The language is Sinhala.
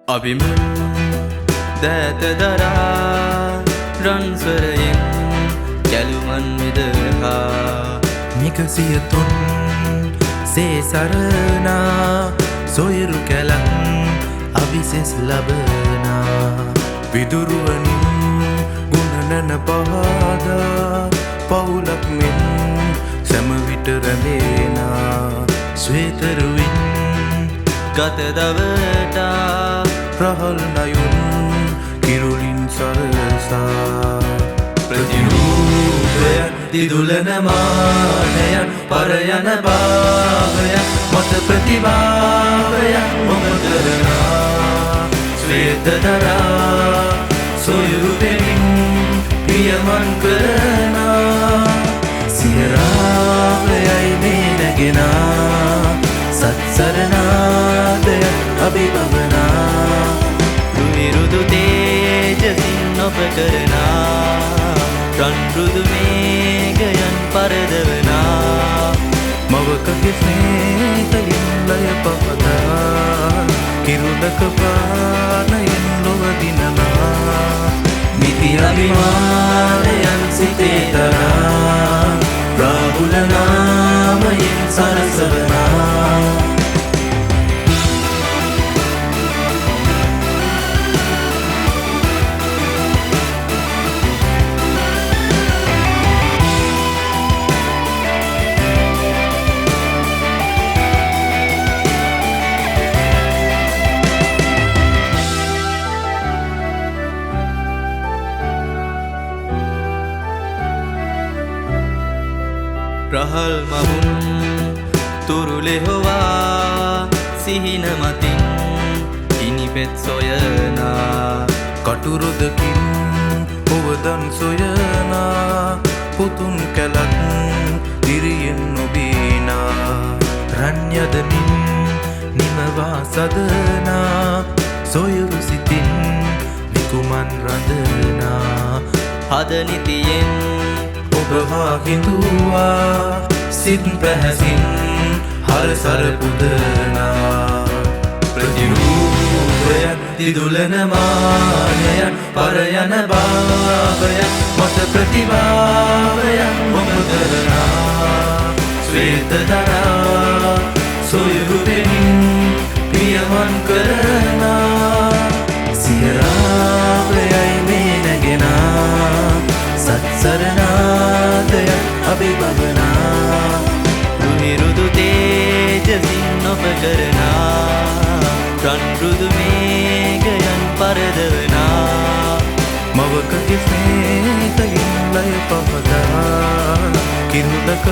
අභිමන් දෑත දරා රන්ස්වරයෙන් කැලුමන් විදහා නිකසියතුන් සේසරනා සොයුරු කැලන් අවිසෙස් ලබනා විදුරුවනින් ගුණනන පහදා පවුලක් මෙන් සැමවිට රැඳේනා ස්වේතරුවින් ගතදවටා රහල් නයුන් කිරුලින් සරසා ප්‍රතිරූපයන් දිදුලන මානයන් පරයන භාවයන් මත ප්‍රතිභාවයන් ඔබ කරනා ස්වේතදරා සොයුරු දෙමින් පියමන් කරනා සියරාවයයි මේ නැගෙනා සත්සරනාදය අභිභවනා රුවිරුදු තේජසින් ඔබ කරනා රන්රුදු මේඝයන් පරදවනා මවකගේ ස්නේහයෙන් ලය පහදා කිරුලක පානයෙන් ලොවදිනවා නිති අභිමානයන් සිතේ තරා රාහුල නාමයෙන් සරසවනා රහල් මහුන් තුරුලෙහොවා සිහින මතින් ඉනිපෙත් සොයනා කටුරොදකින් ඔවදන් සොයනා පුතුන් කැලක් දිරියෙන් නොබීනා රන්යදමින් නිමවා සදනා සොයුරු සිතින් විකුමන් රඳනා හදනිතියෙන් ඔබහා හිඳුවා සිත් පැහැසින් හරසර පුදනා ප්‍රතිරූපයන් දිදුලන මානයන් පරයන භාවයන් මත ප්‍රතිභාවයන් ඔබ කරනා ස්වේතදරා සොයුරු දෙමින් පියමන් කරනා සියරාවයයි මේ නැගෙනා සත්සරනාදය අභිභවනා රුනිරුදු තේජසින් ඔබ කරනා රන්රුදු මේඝයන් පරදවනා මවකගේ ස්නේහයෙන් ලය පහදා කිරුලක